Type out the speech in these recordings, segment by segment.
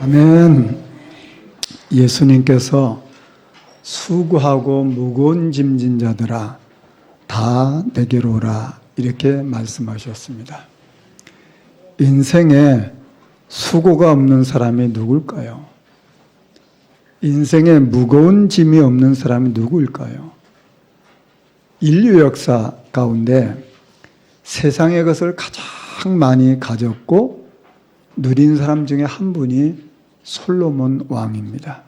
아멘. 예수님께서 수고하고 무거운 짐진 자들아 다 내게로 오라 이렇게 말씀하셨습니다. 인생에 수고가 없는 사람이 누굴까요? 인생에 무거운 짐이 없는 사람이 누구일까요? 인류 역사 가운데 세상의 것을 가장 많이 가졌고 누린 사람 중에 한 분이 솔로몬 왕입니다.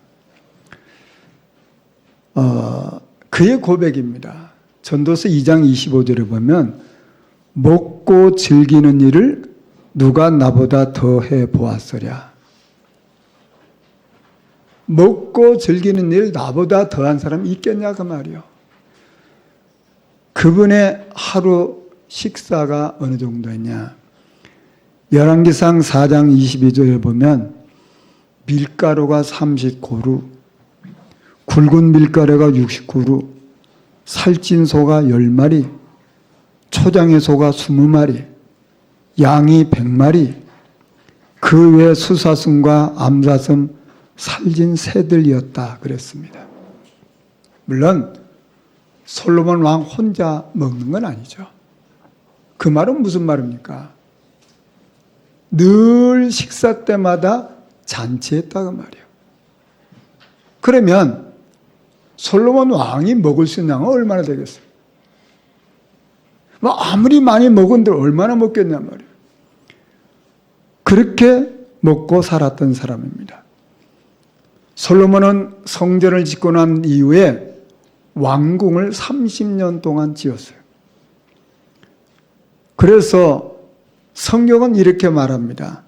그의 고백입니다. 전도서 2장 25절에 보면 먹고 즐기는 일을 누가 나보다 더 해보았으랴. 먹고 즐기는 일 나보다 더한 사람이 있겠냐 그 말이요. 그분의 하루 식사가 어느 정도였냐. 열왕기상 4장 22절에 보면 밀가루가 30고루, 굵은 밀가루가 60고루, 살찐 소가 10마리, 초장의 소가 20마리, 양이 100마리, 그 외 수사슴과 암사슴, 살진 새들이었다 그랬습니다. 물론 솔로몬 왕 혼자 먹는 건 아니죠. 그 말은 무슨 말입니까? 늘 식사 때마다 잔치했다고 말이에요. 그러면 솔로몬 왕이 먹을 수 있는 양은 얼마나 되겠어요? 아무리 많이 먹은들 얼마나 먹겠냐 말이에요. 그렇게 먹고 살았던 사람입니다. 솔로몬은 성전을 짓고 난 이후에 왕궁을 30년 동안 지었어요. 그래서 성경은 이렇게 말합니다.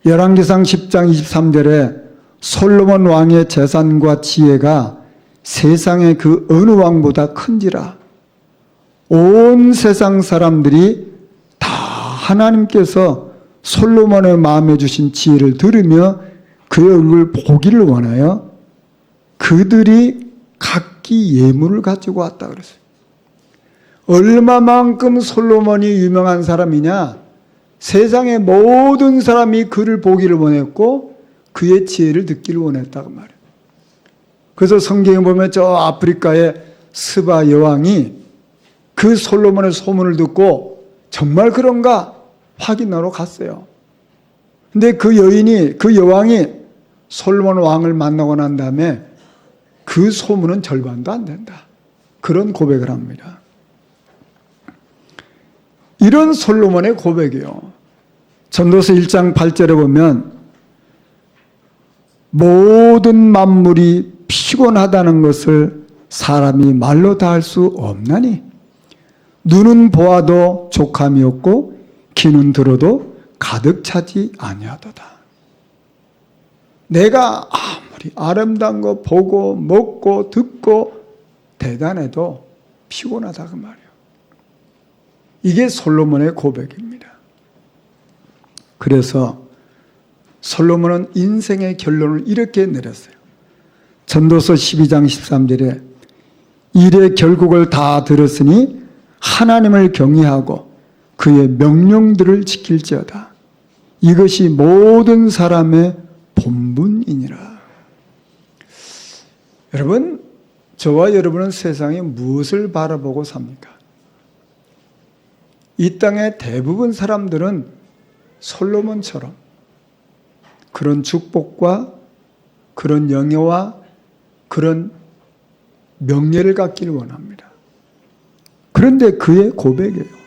열왕기상 10장 23절에 솔로몬 왕의 재산과 지혜가 세상의 그 어느 왕보다 큰지라. 온 세상 사람들이 다 하나님께서 솔로몬의 마음에 주신 지혜를 들으며 그의 얼굴을 보기를 원하여 그들이 각기 예물을 가지고 왔다 그랬어요. 얼마만큼 솔로몬이 유명한 사람이냐? 세상의 모든 사람이 그를 보기를 원했고 그의 지혜를 듣기를 원했다고 말이에요. 그래서 성경에 보면 저 아프리카의 스바 여왕이 그 솔로몬의 소문을 듣고 정말 그런가 확인하러 갔어요. 근데 그 여왕이 솔로몬 왕을 만나고 난 다음에 그 소문은 절반도 안 된다. 그런 고백을 합니다. 이런 솔로몬의 고백이요. 전도서 1장 8절에 보면 모든 만물이 피곤하다는 것을 사람이 말로 다 할 수 없나니 눈은 보아도 족함이 없고 귀는 들어도 가득 차지 아니하도다. 내가 아무리 아름다운 거 보고 먹고 듣고 대단해도 피곤하다 그 말이에요. 이게 솔로몬의 고백입니다. 그래서 솔로몬은 인생의 결론을 이렇게 내렸어요. 전도서 12장 13절에 일의 결국을 다 들었으니 하나님을 경외하고 그의 명령들을 지킬지어다. 이것이 모든 사람의 본분이니라. 여러분, 저와 여러분은 세상에 무엇을 바라보고 삽니까? 이 땅의 대부분 사람들은 솔로몬처럼 그런 축복과 그런 영예와 그런 명예를 갖기를 원합니다. 그런데 그의 고백이에요.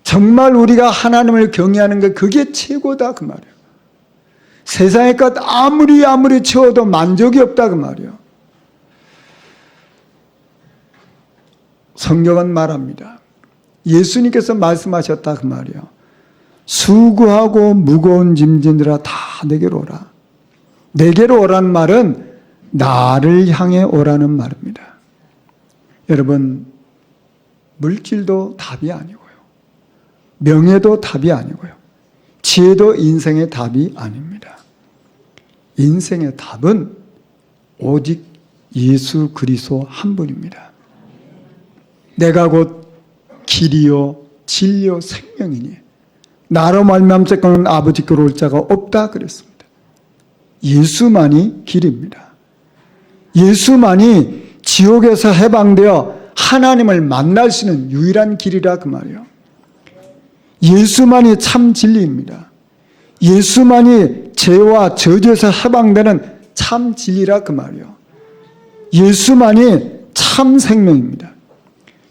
정말 우리가 하나님을 경외하는 게 그게 최고다 그 말이에요. 세상의 것 아무리 채워도 만족이 없다 그 말이에요. 성경은 말합니다. 예수님께서 말씀하셨다 그 말이에요. 수고하고 무거운 짐진들아 다 내게로 오라. 내게로 오라는 말은 나를 향해 오라는 말입니다. 여러분, 물질도 답이 아니고요. 명예도 답이 아니고요. 지혜도 인생의 답이 아닙니다. 인생의 답은 오직 예수 그리스도 한 분입니다. 내가 곧 길이요 진리요 생명이니 나로 말미암자는 아버지께로 올 자가 없다 그랬습니다. 예수만이 길입니다. 예수만이 지옥에서 해방되어 하나님을 만날 수 있는 유일한 길이라 그 말이에요. 예수만이 참 진리입니다. 예수만이 죄와 저주에서 해방되는 참 진리라 그 말이에요. 예수만이 참 생명입니다.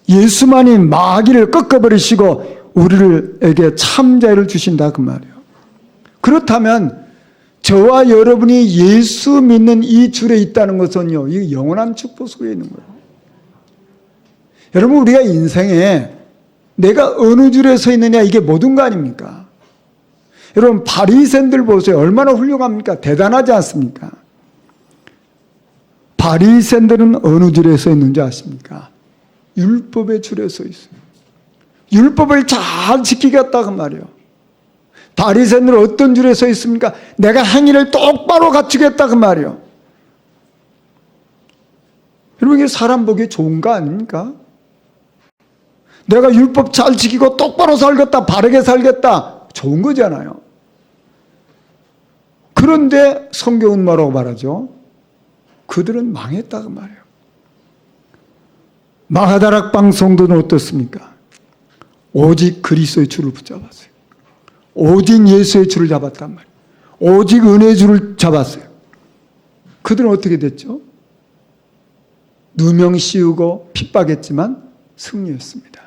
예수만이 마귀를 꺾어버리시고 우리에게 참 자유를 주신다 그 말이에요. 그렇다면 저와 여러분이 예수 믿는 이 줄에 있다는 것은요, 이 영원한 축복 속에 있는 거예요. 여러분, 우리가 인생에 내가 어느 줄에 서 있느냐, 이게 모든 거 아닙니까? 여러분, 바리새인들 보세요. 얼마나 훌륭합니까? 대단하지 않습니까? 바리새인들은 어느 줄에 서 있는지 아십니까? 율법의 줄에 서 있어요. 율법을 잘 지키겠다 그 말이에요. 바리새인들은 어떤 줄에 서 있습니까? 내가 행위를 똑바로 갖추겠다 그 말이에요. 여러분, 이게 사람 보기에 좋은 거 아닙니까? 내가 율법 잘 지키고 똑바로 살겠다, 바르게 살겠다, 좋은 거잖아요. 그런데 성경은 뭐라고 말하죠? 그들은 망했다 그 말이에요. 마가다락방 성도는 어떻습니까? 오직 그리스도의 줄을 붙잡았어요. 오직 예수의 줄을 잡았단 말이에요. 오직 은혜의 줄을 잡았어요. 그들은 어떻게 됐죠? 누명 씌우고 핍박했지만 승리했습니다.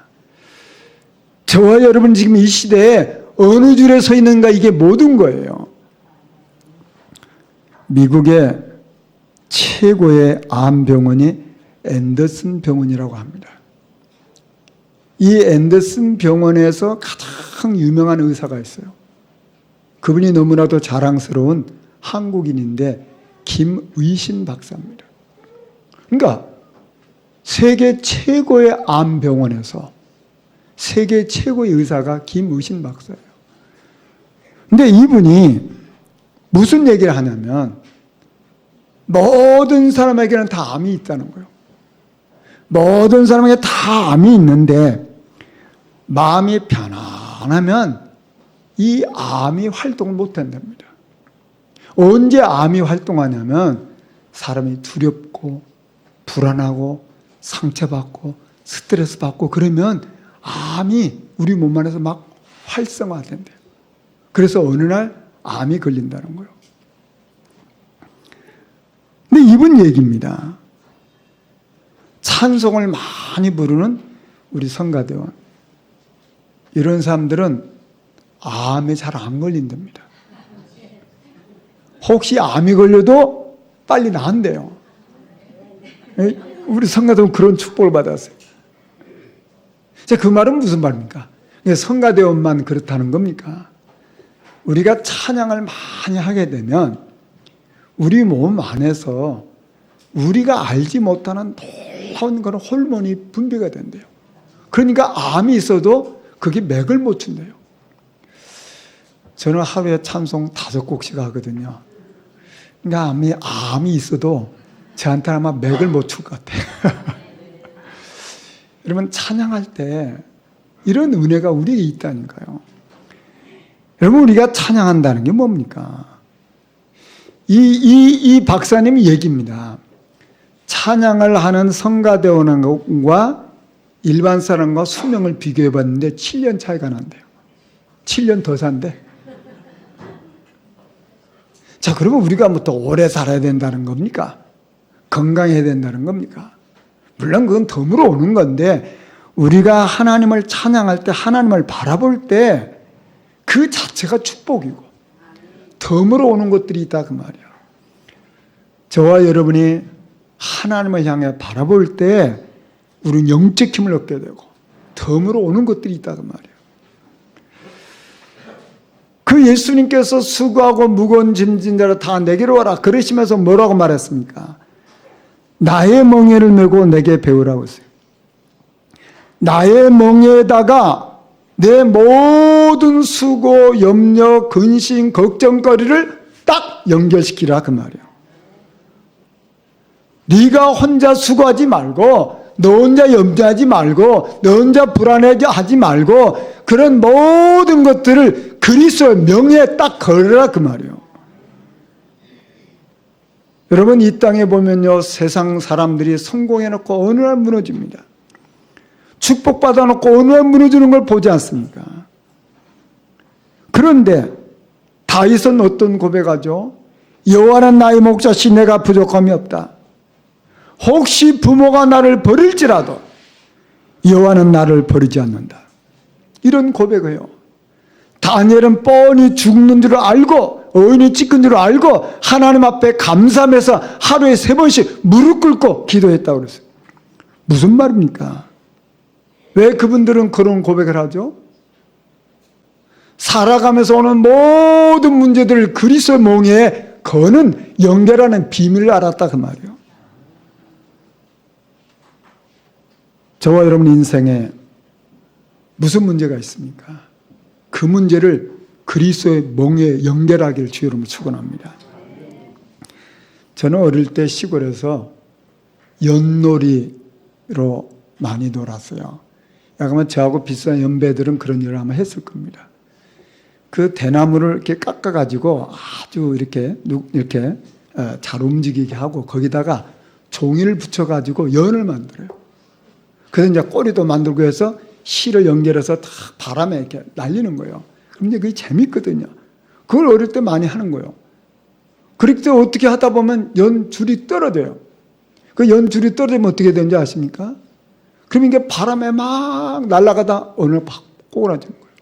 저와 여러분 지금 이 시대에 어느 줄에 서 있는가, 이게 모든 거예요. 미국의 최고의 암병원이 앤더슨 병원이라고 합니다. 이 앤더슨 병원에서 가장 유명한 의사가 있어요. 그분이 너무나도 자랑스러운 한국인인데 김의신 박사입니다. 그러니까 세계 최고의 암병원에서 세계 최고의 의사가 김의신 박사예요. 근데 이분이 무슨 얘기를 하냐면 모든 사람에게는 다 암이 있다는 거예요. 모든 사람에게 다 암이 있는데 마음이 편안하면 이 암이 활동을 못한답니다. 언제 암이 활동하냐면 사람이 두렵고 불안하고 상처받고 스트레스 받고 그러면 암이 우리 몸 안에서 막 활성화된대요. 그래서 어느 날 암이 걸린다는 거예요. 근데 이분 얘기입니다. 찬송을 많이 부르는 우리 성가대원, 이런 사람들은 암에 잘 안 걸린답니다. 혹시 암이 걸려도 빨리 나은대요. 우리 성가대원 그런 축복을 받았어요. 자, 그 말은 무슨 말입니까? 성가대원만 그렇다는 겁니까? 우리가 찬양을 많이 하게 되면 우리 몸 안에서 우리가 알지 못하는 놀라운 그런 호르몬이 분비가 된대요. 그러니까 암이 있어도 그게 맥을 못 춘대요. 저는 하루에 찬송 5곡씩 하거든요. 그러니까 암이 있어도 저한테는 아마 맥을 못 출 것 같아요. 여러분, 찬양할 때 이런 은혜가 우리에게 있다니까요. 여러분, 우리가 찬양한다는 게 뭡니까? 이 박사님이 얘기입니다. 찬양을 하는 성가대원과 일반 사람과 수명을 비교해 봤는데 7년 차이가 난대요. 7년 더 산대. 자, 그러면 우리가 뭐 또 오래 살아야 된다는 겁니까? 건강해야 된다는 겁니까? 물론 그건 덤으로 오는 건데, 우리가 하나님을 찬양할 때, 하나님을 바라볼 때 그 자체가 축복이고 덤으로 오는 것들이 있다 그 말이에요. 저와 여러분이 하나님을 향해 바라볼 때 우리는 영적 힘을 얻게 되고 덤으로 오는 것들이 있다 그 말이에요. 그 예수님께서 수고하고 무거운 짐진 자를 다 내게로 와라 그러시면서 뭐라고 말했습니까? 나의 멍에를 메고 내게 배우라고 했어요. 나의 멍에다가 내 모든 수고, 염려, 근심, 걱정거리를 딱 연결시키라 그 말이에요. 네가 혼자 수고하지 말고, 너 혼자 염려하지 말고, 너 혼자 불안해하지 말고, 그런 모든 것들을 그리스도의 명예에 딱 걸으라 그 말이에요. 여러분, 이 땅에 보면요, 세상 사람들이 성공해놓고 어느 날 무너집니다. 축복받아놓고 어느 날 무너지는 걸 보지 않습니까? 그런데 다윗은 어떤 고백하죠? 여호와는 나의 목자시 내가 부족함이 없다. 혹시 부모가 나를 버릴지라도 여호와는 나를 버리지 않는다. 이런 고백을 해요. 다니엘은 뻔히 죽는 줄 알고 어인이 찍은 줄 알고 하나님 앞에 감사하면서 하루에 3번씩 무릎 꿇고 기도했다고 그랬어요. 무슨 말입니까? 왜 그분들은 그런 고백을 하죠? 살아가면서 오는 모든 문제들을 그리스도의 몽에 거는 연결하는 비밀을 알았다 그 말이에요. 저와 여러분 인생에 무슨 문제가 있습니까? 그 문제를 그리스도의 몽에 연결하기를 주의 이름으로 축원합니다. 저는 어릴 때 시골에서 연놀이로 많이 놀았어요. 야그만 저하고 비슷한 연배들은 그런 일을 아마 했을 겁니다. 그 대나무를 이렇게 깎아가지고 아주 이렇게 잘 움직이게 하고 거기다가 종이를 붙여가지고 연을 만들어요. 그래서 이제 꼬리도 만들고 해서 실을 연결해서 다 바람에 이렇게 날리는 거예요. 그럼 이제 그게 재밌거든요. 그걸 어릴 때 많이 하는 거예요. 그럴 때 어떻게 하다 보면 연줄이 떨어져요. 그 연줄이 떨어지면 어떻게 되는지 아십니까? 그럼 이게 바람에 막 날아가다 어느 날 팍 꼬라지는 거예요.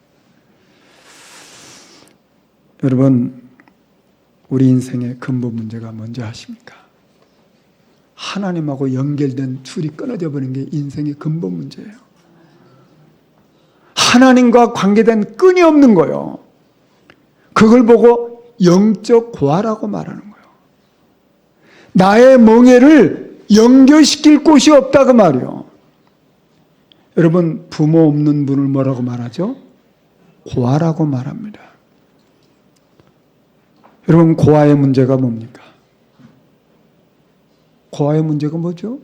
여러분, 우리 인생의 근본 문제가 뭔지 아십니까? 하나님하고 연결된 줄이 끊어져 버린 게 인생의 근본 문제예요. 하나님과 관계된 끈이 없는 거예요. 그걸 보고 영적 고아라고 말하는 거예요. 나의 멍에를 연결시킬 곳이 없다 그 말이에요. 여러분, 부모 없는 분을 뭐라고 말하죠? 고아라고 말합니다. 여러분, 고아의 문제가 뭡니까? 고아의 문제가 뭐죠?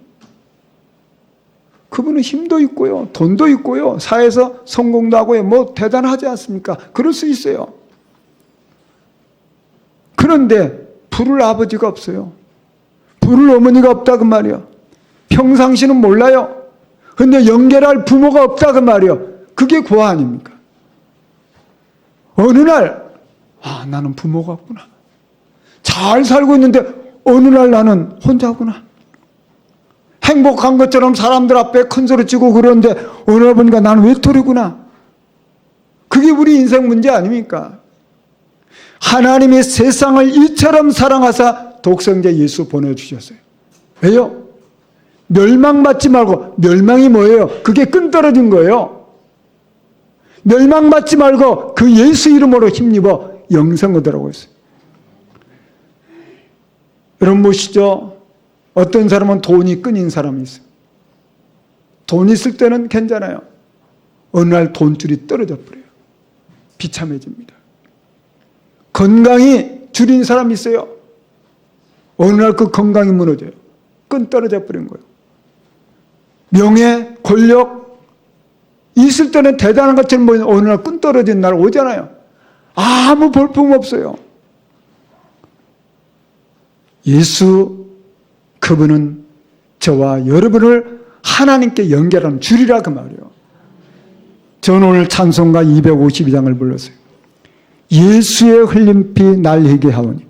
그분은 힘도 있고요, 돈도 있고요, 사회에서 성공도 하고요, 뭐 대단하지 않습니까? 그럴 수 있어요. 그런데 부를 아버지가 없어요. 부를 어머니가 없다 그 말이에요. 평상시는 몰라요. 근데 연결할 부모가 없다 그 말이에요. 그게 고아 아닙니까? 어느 날 나는 부모가 없구나. 잘 살고 있는데 어느 날 나는 혼자구나. 행복한 것처럼 사람들 앞에 큰 소리 치고 그러는데 어느 날 보니까 나는 외톨이구나. 그게 우리 인생 문제 아닙니까? 하나님이 세상을 이처럼 사랑하사 독생자 예수 보내주셨어요. 왜요? 멸망받지 말고, 멸망이 뭐예요? 그게 끈 떨어진 거예요. 멸망받지 말고 그 예수 이름으로 힘입어 영생 얻으라고 했어요. 여러분 보시죠. 어떤 사람은 돈이 끈인 사람이 있어요. 돈 있을 때는 괜찮아요. 어느 날 돈줄이 떨어져 버려요. 비참해집니다. 건강이 줄인 사람이 있어요. 어느 날 그 건강이 무너져요. 끈 떨어져 버린 거예요. 명예, 권력 있을 때는 대단한 것처럼 보이는 어느 날 끈 떨어진 날 오잖아요. 아무 볼품 없어요. 예수, 그분은 저와 여러분을 하나님께 연결하는 줄이라 그 말이에요. 저는 오늘 찬송가 252장을 불렀어요. 예수의 흘린 피 날 희게 하오니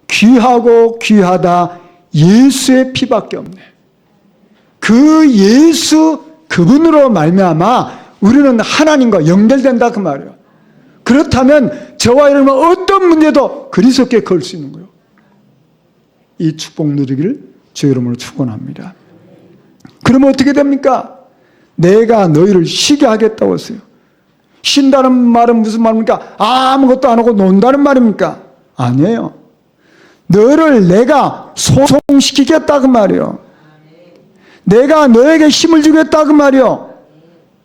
귀하고 귀하다 예수의 피밖에 없네. 그 예수 그분으로 말미암아 우리는 하나님과 연결된다 그 말이에요. 그렇다면 저와 여러분은 어떤 문제도 그리스도께 걸 수 있는 거예요. 이 축복 누리기를 주의 이름으로 축원합니다. 그러면 어떻게 됩니까? 내가 너희를 쉬게 하겠다고 했어요. 쉰다는 말은 무슨 말입니까? 아무것도 안 하고 논다는 말입니까? 아니에요. 너를 내가 소송시키겠다 그 말이에요. 내가 너에게 힘을 주겠다 그 말이에요.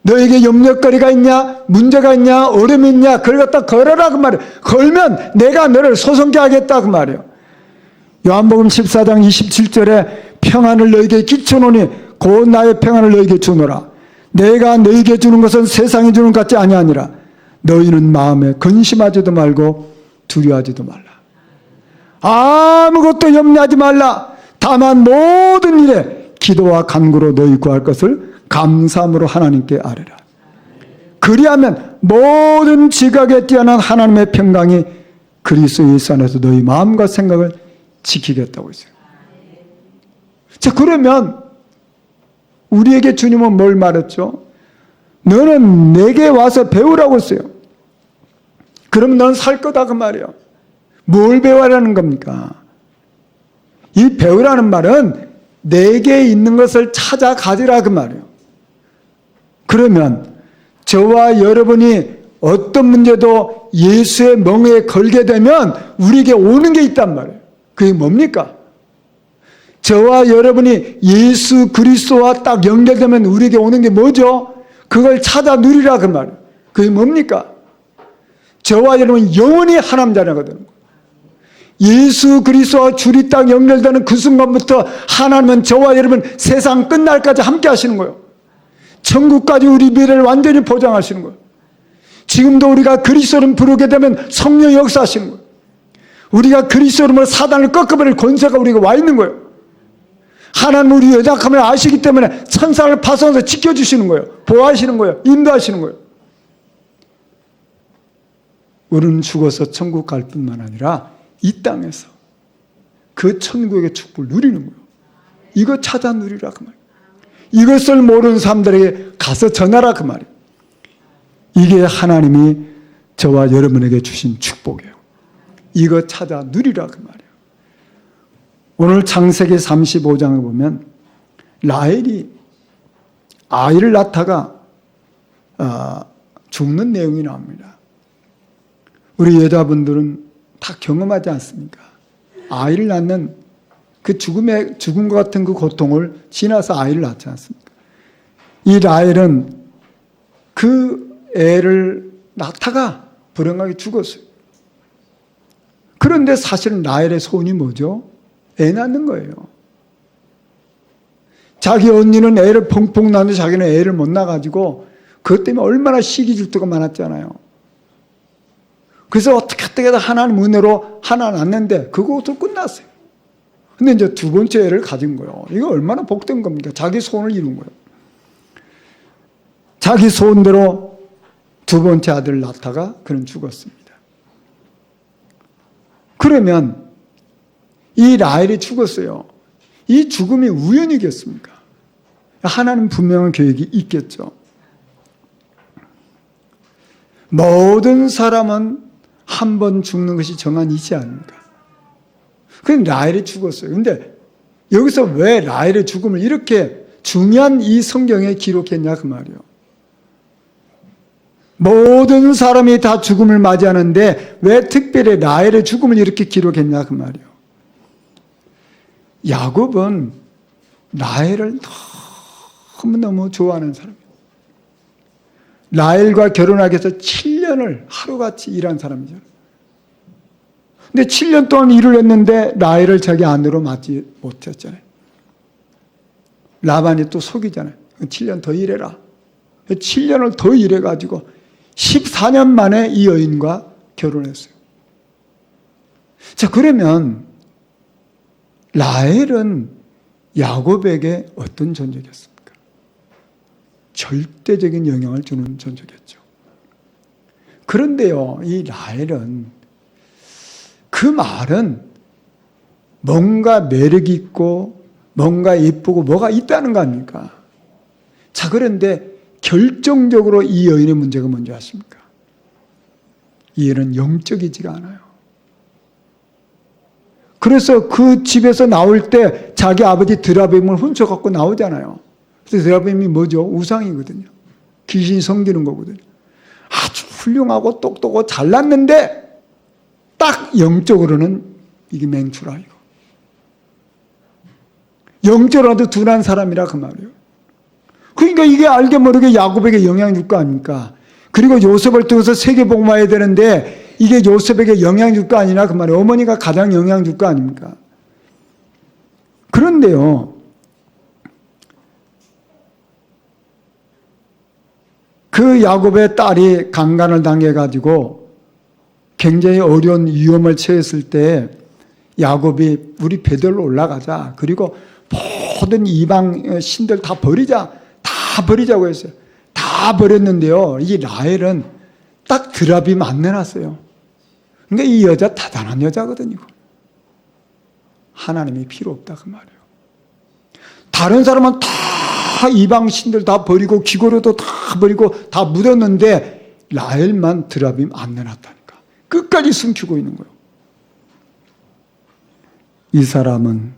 너에게 염려거리가 있냐, 문제가 있냐, 어려움이 있냐, 그걸 갖다 걸어라 그 말이에요. 걸면 내가 너를 소송케 하겠다 그 말이에요. 요한복음 14장 27절에 평안을 너에게 끼쳐놓으니 곧 나의 평안을 너에게 주노라. 내가 너에게 주는 것은 세상이 주는 것 같지 아니하니라. 너희는 마음에 근심하지도 말고 두려워하지도 말라. 아무것도 염려하지 말라. 다만 모든 일에 기도와 간구로 너희 구할 것을 감사함으로 하나님께 아뢰라. 그리하면 모든 지각에 뛰어난 하나님의 평강이 그리스도 예수 안에서 너희 마음과 생각을 지키겠다고 했어요. 자, 그러면 우리에게 주님은 뭘 말했죠? 너는 내게 와서 배우라고 했어요. 그럼 너는 살 거다 그 말이에요. 뭘 배우라는 겁니까? 이 배우라는 말은 내게 있는 것을 찾아 가지라 그 말이에요. 그러면 저와 여러분이 어떤 문제도 예수의 멍에 걸게 되면 우리에게 오는 게 있단 말이에요. 그게 뭡니까? 저와 여러분이 예수 그리스도와 딱 연결되면 우리에게 오는 게 뭐죠? 그걸 찾아 누리라 그 말이에요. 그게 뭡니까? 저와 여러분 영원히 하나님 자녀가 되는 거예요. 예수 그리스도와 줄이 딱 연결되는 그 순간부터 하나님은 저와 여러분 세상 끝날까지 함께 하시는 거예요. 천국까지 우리 미래를 완전히 보장하시는 거예요. 지금도 우리가 그리스도를 부르게 되면 성령 역사하시는 거예요. 우리가 그리스도로 사단을 꺾어버릴 권세가 우리가 와 있는 거예요. 하나님 우리 연약함을 아시기 때문에 천사를 파송해서 지켜주시는 거예요. 보호하시는 거예요. 인도하시는 거예요. 우리는 죽어서 천국 갈 뿐만 아니라 이 땅에서 그 천국의 축복을 누리는 거예요. 이거 찾아 누리라 그 말이에요. 이것을 모르는 사람들에게 가서 전하라 그 말이에요. 이게 하나님이 저와 여러분에게 주신 축복이에요. 이거 찾아 누리라 그 말이에요. 오늘 창세기 35장에 보면 라헬이 아이를 낳다가 죽는 내용이 나옵니다. 우리 여자분들은 다 경험하지 않습니까? 아이를 낳는 그 죽음과 같은 그 고통을 지나서 아이를 낳지 않습니까? 이 라헬은 그 애를 낳다가 불행하게 죽었어요. 그런데 사실은 라헬의 소원이 뭐죠? 애 낳는 거예요. 자기 언니는 애를 펑펑 낳는데 자기는 애를 못 낳아가지고 그것 때문에 얼마나 시기 질투가 많았잖아요. 그래서 어떻게 해서 하나님 은혜로 하나 낳는데 그것도 끝났어요. 근데 이제 두 번째 애를 가진 거예요. 이거 얼마나 복된 겁니까? 자기 소원을 이룬 거예요. 자기 소원대로 두 번째 아들을 낳다가 그는 죽었습니다. 그러면 이 라헬이 죽었어요. 이 죽음이 우연이겠습니까? 하나님 분명한 계획이 있겠죠. 모든 사람은 한 번 죽는 것이 정한 이치 아닙니까? 그럼 라헬이 죽었어요. 근데 여기서 왜 라헬의 죽음을 이렇게 중요한 이 성경에 기록했냐 그 말이에요. 모든 사람이 다 죽음을 맞이하는데 왜 특별히 라헬의 죽음을 이렇게 기록했냐 그 말이에요. 야곱은 라헬을 너무너무 좋아하는 사람이에요. 라헬과 결혼하기 위해서 7년을 하루같이 일한 사람이죠. 근데 7년 동안 일을 했는데 라헬을 자기 아내로 맞지 못했잖아요. 라반이 또 속이잖아요. 7년 더 일해라. 7년을 더 일해가지고 14년 만에 이 여인과 결혼했어요. 자, 그러면 라헬은 야곱에게 어떤 존재겠습니까? 절대적인 영향을 주는 존재겠죠. 그런데요, 이 라헬은 그 말은 뭔가 매력이 있고 뭔가 예쁘고 뭐가 있다는 거 아닙니까? 자, 그런데 결정적으로 이 여인의 문제가 뭔지 아십니까? 이 여인은 영적이지가 않아요. 그래서 그 집에서 나올 때 자기 아버지 드라빔을 훔쳐갖고 나오잖아요. 그래서 드라빔이 뭐죠? 우상이거든요. 귀신이 섬기는 거거든요. 아주 훌륭하고 똑똑하고 잘났는데 딱 영적으로는 이게 맹추라 이거. 영적으로도 둔한 사람이라 그 말이에요. 그러니까 이게 알게 모르게 야곱에게 영향을 줄 거 아닙니까? 그리고 요셉을 통해서 세계복음화해야 되는데 이게 요셉에게 영향 줄 거 아니냐 그 말이에요. 어머니가 가장 영향 줄 거 아닙니까? 그런데요, 그 야곱의 딸이 강간을 당해가지고 굉장히 어려운 위험을 처했을 때 야곱이 우리 베들로 올라가자. 그리고 모든 이방 신들 다 버리자. 다 버리자고 했어요. 다 버렸는데요. 이 라헬은 딱 드라빔 안 내놨어요. 그러니까 이 여자 대단한 여자거든요. 하나님이 필요 없다 그 말이에요. 다른 사람은 다 이방 신들 다 버리고 귀고료도 다 버리고 다 묻었는데 라헬만 드라빔 안 내놨다니까. 끝까지 숨기고 있는 거예요. 이 사람은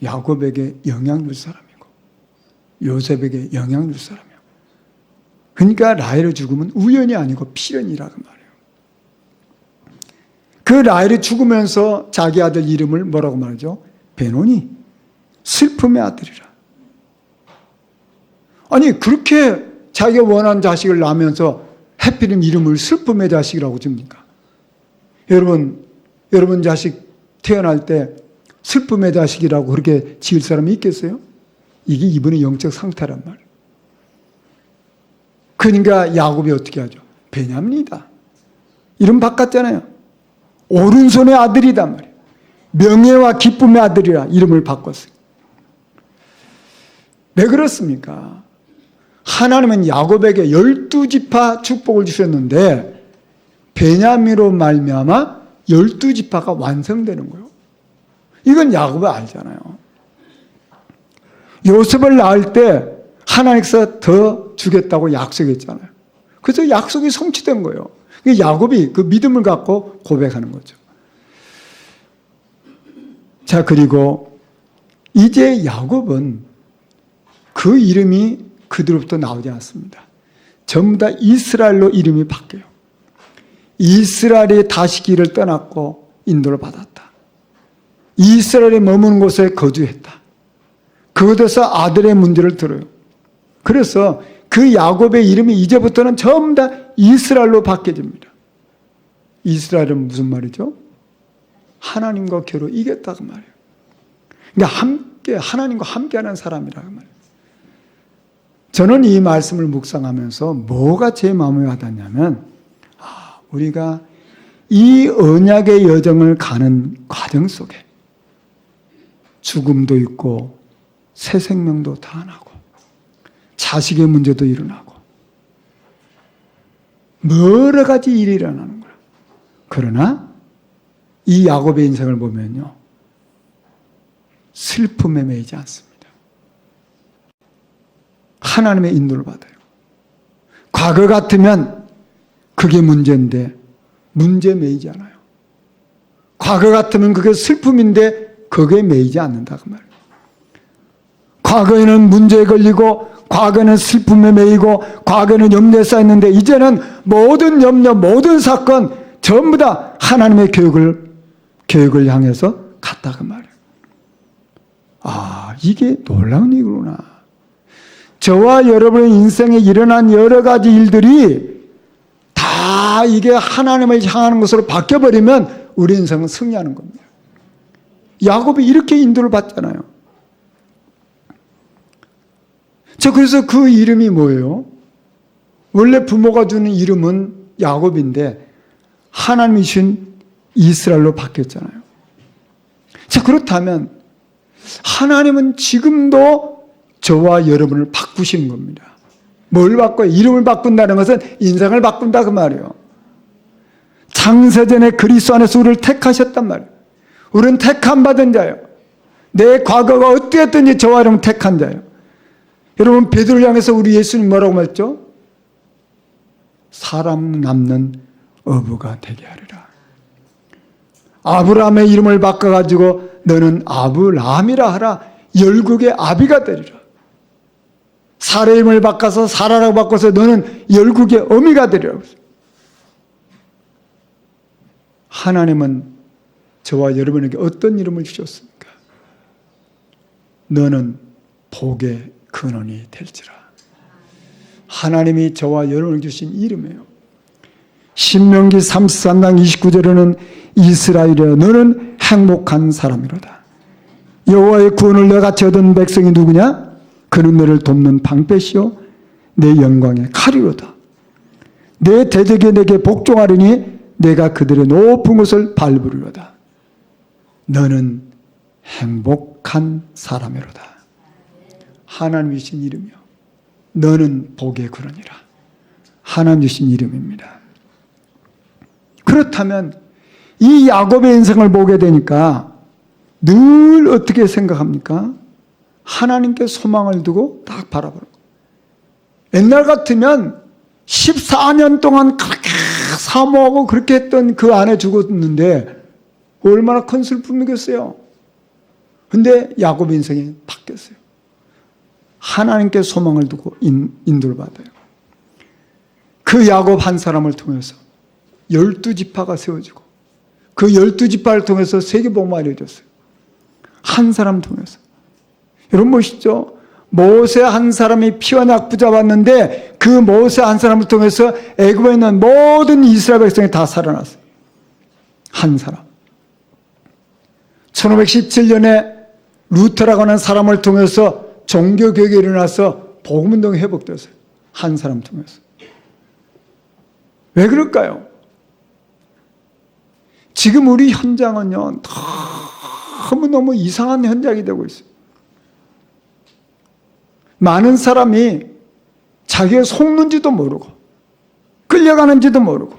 야곱에게 영향 줄 사람이고 요셉에게 영향 줄 사람이에요. 그러니까 라헬의 죽음은 우연이 아니고 필연이라고 말해요. 그 라헬이 죽으면서 자기 아들 이름을 뭐라고 말하죠? 베노니, 슬픔의 아들이라. 아니 그렇게 자기가 원하는 자식을 낳으면서 하필이면 이름을 슬픔의 자식이라고 줍니까? 여러분 자식 태어날 때 슬픔의 자식이라고 그렇게 지을 사람이 있겠어요? 이게 이분의 영적 상태란 말이에요. 그러니까 야곱이 어떻게 하죠? 베냐민이다. 이름 바꿨잖아요. 오른손의 아들이다 말이에요. 명예와 기쁨의 아들이라 이름을 바꿨어요. 왜 그렇습니까? 하나님은 야곱에게 12지파 축복을 주셨는데 베냐민으로 말미암아 12지파가 완성되는 거예요. 이건 야곱이 알잖아요. 요셉을 낳을 때 하나님께서 더 주겠다고 약속했잖아요. 그래서 약속이 성취된 거예요. 야곱이 그 믿음을 갖고 고백하는 거죠. 자, 그리고 이제 야곱은 그 이름이 그들로부터 나오지 않습니다. 전부 다 이스라엘로 이름이 바뀌어요. 이스라엘이 다시 길을 떠났고 인도를 받았다. 이스라엘에 머무는 곳에 거주했다. 그곳에서 아들의 문제를 들어요. 그래서 그 야곱의 이름이 이제부터는 전부 다 이스라엘로 바뀌어집니다. 이스라엘은 무슨 말이죠? 하나님과 겨루 이겼다고 말이에요. 그러니까 함께 하나님과 함께하는 사람이라고 말이에요. 저는 이 말씀을 묵상하면서 뭐가 제 마음에 와닿냐면 우리가 이 언약의 여정을 가는 과정 속에 죽음도 있고 새 생명도 탄하고 자식의 문제도 일어나고 여러 가지 일이 일어나는 거예요. 그러나 이 야곱의 인생을 보면요, 슬픔에 매이지 않습니다. 하나님의 인도를 받아요. 과거 같으면 그게 문제인데 문제에 매이지 않아요. 과거 같으면 그게 슬픔인데 그게 매이지 않는다 그 말이에요. 과거에는 문제에 걸리고 과거에는 슬픔에 매이고 과거에는 염려에 쌓였는데 이제는 모든 염려, 모든 사건 전부 다 하나님의 교육을 향해서 갔다 그 말이에요. 이게 놀라운 일이구나. 저와 여러분의 인생에 일어난 여러 가지 일들이 다 이게 하나님을 향하는 것으로 바뀌어버리면 우리 인생은 승리하는 겁니다. 야곱이 이렇게 인도를 받잖아요. 그래서 그 이름이 뭐예요? 원래 부모가 주는 이름은 야곱인데 하나님이 주신 이스라엘로 바뀌었잖아요. 그렇다면 하나님은 지금도 저와 여러분을 바꾸시는 겁니다. 뭘 바꿔요? 이름을 바꾼다는 것은 인생을 바꾼다 그 말이에요. 창세전에 그리스도 안에서 우리를 택하셨단 말이에요. 우리는 택함 받은 자예요. 내 과거가 어떠했든지 저와 여러분 택한 자예요. 여러분 베드로를 향해서 우리 예수님 뭐라고 말했죠? 사람 남는 어부가 되게 하리라. 아브라함의 이름을 바꿔가지고 너는 아브라함이라 하라. 열국의 아비가 되리라. 사라의 이름을 바꿔서 사라라고 바꿔서 너는 열국의 어미가 되리라. 하나님은 저와 여러분에게 어떤 이름을 주셨습니까? 너는 복의 근원이 될지라. 하나님이 저와 여러분을 주신 이름이에요. 신명기 33장 29절에는 이스라엘이여 너는 행복한 사람이로다. 여호와의 구원을 너같이 얻은 백성이 누구냐? 그는 너를 돕는 방패시요 내 영광의 칼이로다. 내 대적이 내게 복종하리니 내가 그들의 높은 곳을 밟으리로다. 너는 행복한 사람이로다. 하나님 주신 이름이요. 너는 복의 근원이라. 하나님 주신 이름입니다. 그렇다면 이 야곱의 인생을 보게 되니까 늘 어떻게 생각합니까? 하나님께 소망을 두고 딱 바라보는 거예요. 옛날 같으면 14년 동안 그렇게 사모하고 그렇게 했던 그 아내 죽었는데 얼마나 큰 슬픔이겠어요. 근데 야곱의 인생이 바뀌었어요. 하나님께 소망을 두고 인도를 받아요. 그 야곱 한 사람을 통해서 12지파가 세워지고 그 12지파를 통해서 세계복음이 알려졌어요. 한 사람 통해서. 여러분 보시죠. 모세 한 사람이 피와 낙부 잡았는데 그 모세 한 사람을 통해서 애굽에 있는 모든 이스라엘 백성이 다 살아났어요. 한 사람. 1517년에 루터라고 하는 사람을 통해서 종교개혁이 일어나서 복음운동이 회복됐어요. 한 사람 통해서. 왜 그럴까요? 지금 우리 현장은요, 너무너무 이상한 현장이 되고 있어요. 많은 사람이 자기가 속는지도 모르고 끌려가는지도 모르고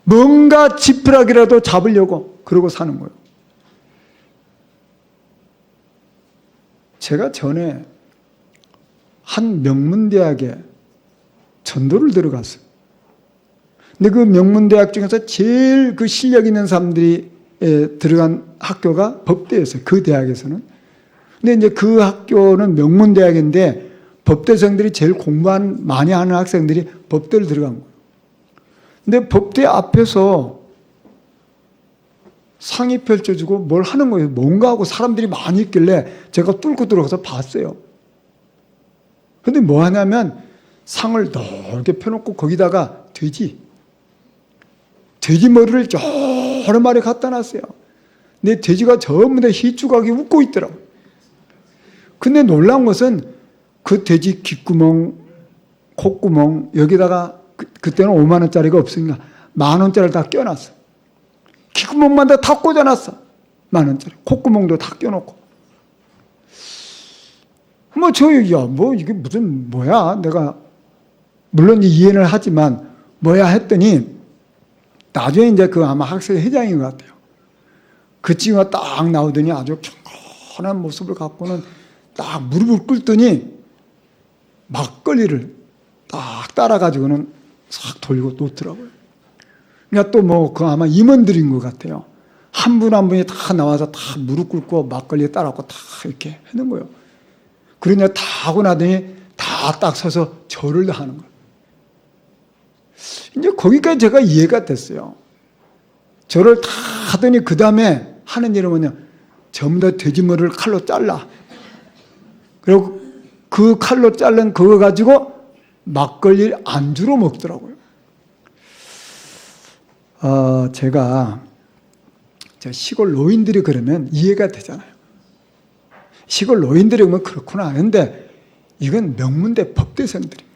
뭔가 지푸라기라도 잡으려고 그러고 사는 거예요. 제가 전에 한 명문대학에 전도를 들어갔어요. 근데 그 명문대학 중에서 제일 그 실력 있는 사람들이 들어간 학교가 법대였어요. 그 대학에서는. 근데 이제 그 학교는 명문대학인데 법대생들이 제일 많이 하는 학생들이 법대를 들어간 거예요. 근데 법대 앞에서 상이 펼쳐주고 뭘 하는 거예요. 뭔가 하고 사람들이 많이 있길래 제가 뚫고 들어가서 봤어요. 근데 뭐 하냐면 상을 넓게 펴놓고 거기다가 돼지 머리를 여러 마리 갖다 놨어요. 근데 돼지가 전부 다 희죽하게 웃고 있더라고요. 근데 놀라운 것은 그 돼지 귓구멍, 콧구멍 여기다가 그때는 5만 원짜리가 없으니까 1만 원짜리를 다 껴놨어. 귓구멍만 다 꽂아놨어. 1만 원짜리. 콧구멍도 다 껴놓고. 이게 무슨 뭐야? 내가 물론 이해는 하지만 뭐야 했더니 나중에 이제 그 아마 학생 회장인 것 같아요. 그 친구가 딱 나오더니 아주 경건한 모습을 갖고는 딱 무릎을 꿇더니 막걸리를 딱 따라가지고는 싹 돌리고 놓더라고요. 그러니까 또 그 아마 임원들인 것 같아요. 한 분 한 분이 다 나와서 다 무릎 꿇고 막걸리에 따라고 다 이렇게 하는 거예요. 그러냐 다 하고 나더니 다 딱 서서 절을 하는 거예요. 이제 거기까지 제가 이해가 됐어요. 절을 다 하더니 그 다음에 하는 일은 뭐냐. 전부 다 돼지머리를 칼로 잘라. 그리고 그 칼로 자른 그거 가지고 막걸리를 안주로 먹더라고요. 제가 시골 노인들이 그러면 이해가 되잖아요. 시골 노인들이 그러면 그렇구나 하는데 이건 명문대 법대생들입니다.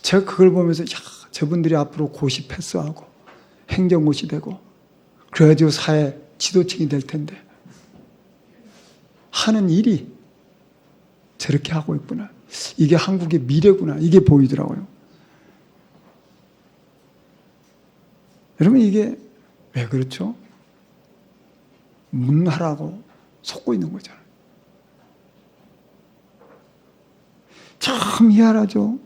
제가 그걸 보면서 저분들이 앞으로 고시 패스하고 행정고시 되고 그래가지고 사회 지도층이 될 텐데 하는 일이 저렇게 하고 있구나. 이게 한국의 미래구나. 이게 보이더라고요. 여러분 이게 왜 그렇죠? 문화라고 속고 있는 거잖아요. 참 희한하죠.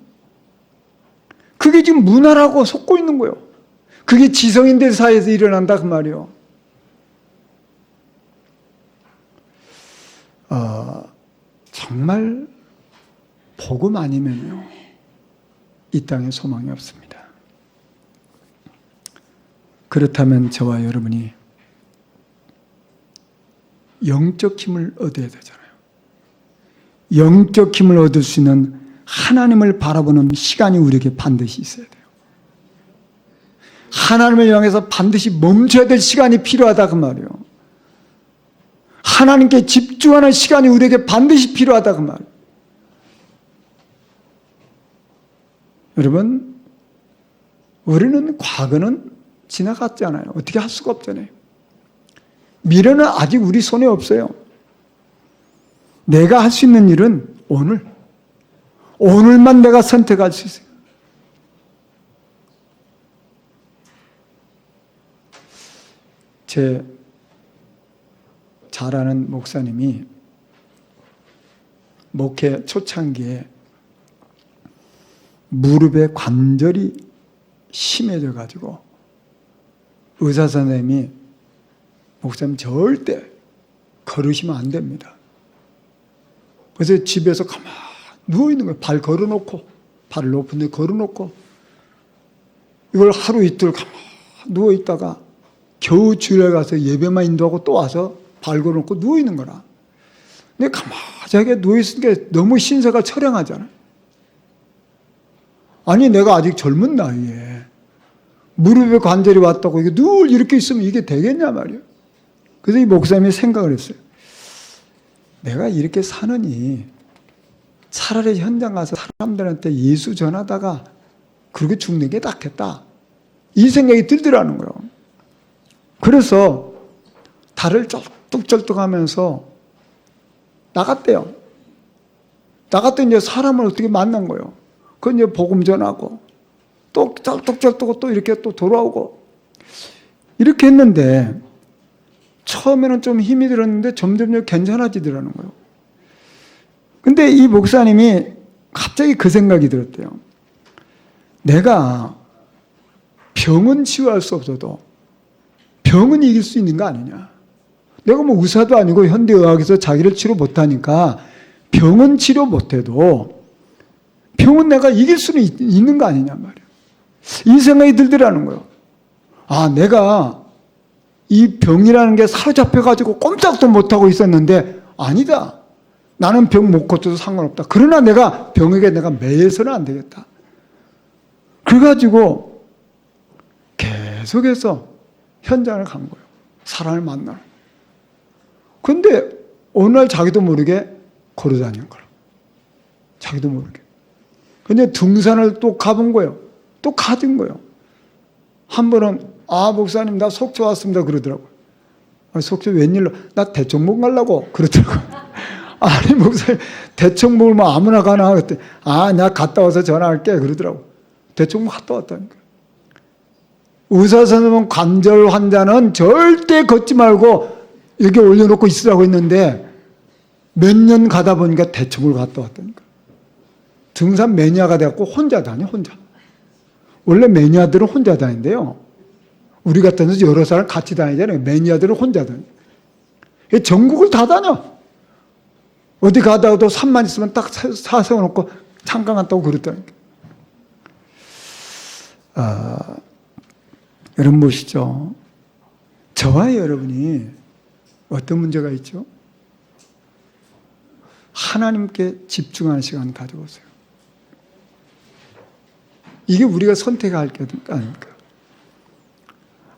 그게 지금 문화라고 속고 있는 거예요. 그게 지성인들 사이에서 일어난다 그 말이에요. 정말 복음 아니면요 이 땅에 소망이 없습니다. 그렇다면 저와 여러분이 영적 힘을 얻어야 되잖아요. 영적 힘을 얻을 수 있는 하나님을 바라보는 시간이 우리에게 반드시 있어야 돼요. 하나님을 향해서 반드시 멈춰야 될 시간이 필요하다 그 말이에요. 하나님께 집중하는 시간이 우리에게 반드시 필요하다 그 말이에요. 여러분 우리는 과거는 지나갔잖아요. 어떻게 할 수가 없잖아요. 미래는 아직 우리 손에 없어요. 내가 할 수 있는 일은 오늘. 오늘만 내가 선택할 수 있어요. 제 잘 아는 목사님이 목회 초창기에 무릎에 관절이 심해져 가지고 의사 선생님이 목사님 절대 걸으시면 안 됩니다. 그래서 집에서 가만히 누워있는 거예요. 발 걸어놓고, 발을 높은 데 걸어놓고 이걸 하루 이틀 가만히 누워있다가 겨우 주일에 가서 예배만 인도하고 또 와서 발 걸어놓고 누워있는 거라. 근데 가만히 누워있으니까 너무 신세가 처량하잖아요. 아니 내가 아직 젊은 나이에 무릎에 관절이 왔다고 이게 늘 이렇게 있으면 이게 되겠냐 말이에요. 그래서 이 목사님이 생각을 했어요. 내가 이렇게 사느니 차라리 현장 가서 사람들한테 예수 전하다가 그렇게 죽는 게 낫겠다. 이 생각이 들더라는 거예요. 그래서 달을 쩔뚝쩔뚝하면서 나갔대요. 나갔더니 이제 사람을 어떻게 만난 거예요. 그 이제 복음 전하고 또 쩔뚝쩔뚝 또 이렇게 또 돌아오고 이렇게 했는데 처음에는 좀 힘이 들었는데 점점 괜찮아지더라는 거예요. 근데 이 목사님이 갑자기 그 생각이 들었대요. 내가 병은 치유할 수 없어도 병은 이길 수 있는 거 아니냐. 내가 뭐 의사도 아니고 현대의학에서 자기를 치료 못하니까 병은 치료 못해도 병은 내가 이길 수는 있는 거 아니냐 말이에요. 이 생각이 들더라는 거예요. 아, 내가 이 병이라는 게 사로잡혀가지고 꼼짝도 못하고 있었는데 아니다. 나는 병 못 고쳐도 상관없다. 그러나 내가 병에게 내가 매여서는 안 되겠다. 그래가지고 계속해서 현장을 간 거예요. 사람을 만나러. 근데 어느 날 자기도 모르게 걸어다니는 거라. 자기도 모르게. 근데 등산을 또 가본 거예요. 또 가진 거예요. 한 번은 아 목사님 나 속초 왔습니다 그러더라고요. 아, 속초 웬일로? 나 대청봉 가려고 그러더라고요. 아니 목사님 대청봉을 뭐 아무나 가나? 그때 아 나 갔다 와서 전화할게 그러더라고요. 대청봉 갔다 왔다니까. 의사 선생님은 관절 환자는 절대 걷지 말고 여기 올려놓고 있으라고 했는데 몇 년 가다 보니까 대청을 갔다 왔다니까. 등산 매니아가 돼갖고 혼자 다녀 혼자. 원래 매니아들은 혼자 다닌대요. 우리 같은 데서 여러 사람 같이 다니잖아요. 매니아들은 혼자 다녀. 전국을 다 다녀. 어디 가다가도 산만 있으면 딱 세워놓고 잠깐 갔다고 그랬다니까. 여러분 보시죠. 저와 여러분이 어떤 문제가 있죠? 하나님께 집중하는 시간을 가져보세요. 이게 우리가 선택해야 할 게 아닙니까?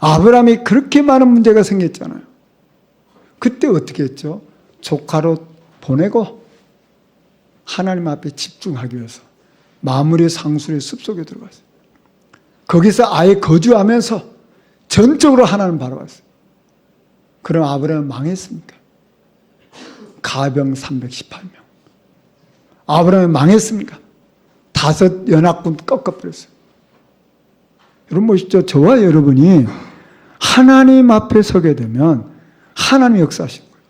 아브라함이 그렇게 많은 문제가 생겼잖아요. 그때 어떻게 했죠? 조카로 보내고 하나님 앞에 집중하기 위해서 마므리 상수리의 숲속에 들어갔어요. 거기서 아예 거주하면서 전적으로 하나님 바라봤어요. 그럼 아브라함은 망했습니까? 가병 318명. 아브라함이 망했습니까? 5 연합군 꺾어버렸어요. 여러분 보시죠. 저와 여러분이 하나님 앞에 서게 되면 하나님이 역사하시는 거예요.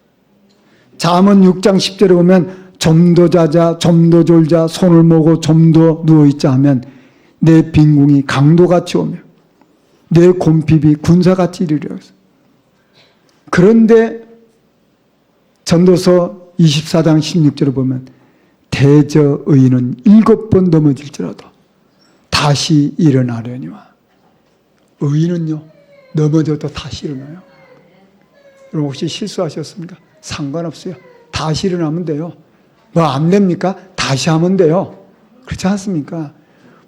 잠언 6장 10절에 보면 좀 더 자자, 좀 더 졸자, 손을 모으고 좀 더 누워있자 하면 내 빈궁이 강도같이 오며 내 곰핍이 군사같이 이르리라. 그런데 전도서 24장 16절에 보면 대저 의인은 7번 넘어질지라도 다시 일어나려니와. 의인은요 넘어져도 다시 일어나요. 여러분 혹시 실수하셨습니까? 상관없어요. 다시 일어나면 돼요. 뭐 안 됩니까? 다시 하면 돼요. 그렇지 않습니까?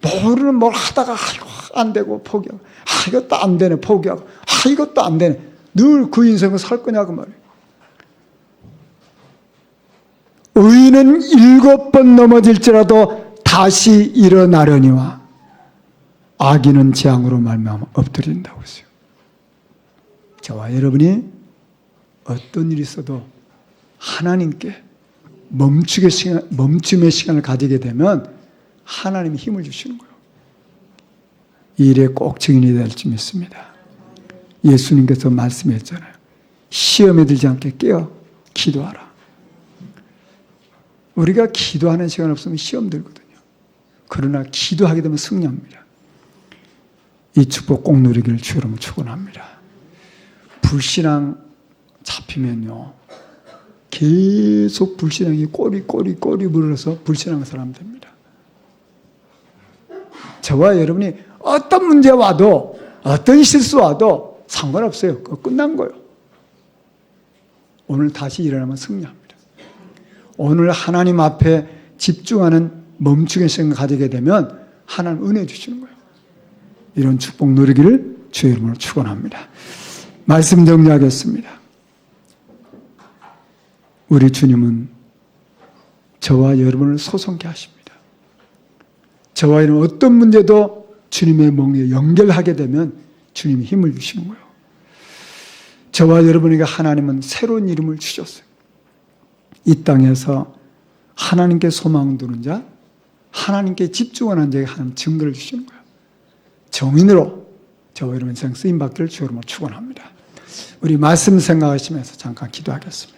모르는 뭘 하다가 아이고 안 되고 포기하고 이것도 안 되네 포기하고 이것도 안 되네. 늘 그 인생을 살 거냐고 말이에요. 의인은 7번 넘어질지라도 다시 일어나려니와. 악인은 재앙으로 말미암아 엎드린다고 했어요. 저와 여러분이 어떤 일이 있어도 하나님께 멈춤의 시간을 가지게 되면 하나님이 힘을 주시는 거예요. 이 일에 꼭 증인이 될지 믿습니다. 예수님께서 말씀했잖아요. 시험에 들지 않게 깨어 기도하라. 우리가 기도하는 시간 없으면 시험 들거든요. 그러나 기도하게 되면 승리합니다. 이 축복 꼭 누리기를 주의 이름으로 축원합니다. 불신앙 잡히면요, 계속 불신앙이 꼬리 물어서 불신앙 사람 됩니다. 저와 여러분이 어떤 문제 와도 어떤 실수 와도 상관없어요. 그거 끝난 거예요. 오늘 다시 일어나면 승리합니다. 오늘 하나님 앞에 집중하는 멈추게 생각 가지게 되면 하나님 은혜 주시는 거예요. 이런 축복 누리기를 주의 이름으로 축원합니다. 말씀 정리하겠습니다. 우리 주님은 저와 여러분을 소송케 하십니다. 저와 여러분 어떤 문제도 주님의 멍에 연결하게 되면 주님이 힘을 주시는 거예요. 저와 여러분에게 하나님은 새로운 이름을 주셨어요. 이 땅에서 하나님께 소망 두는 자, 하나님께 집중하는 자에게 하나님 증거를 주시는 거예요. 정인으로 저와 여러분 인생 쓰임받기를 주로 축원합니다. 우리 말씀 생각하시면서 잠깐 기도하겠습니다.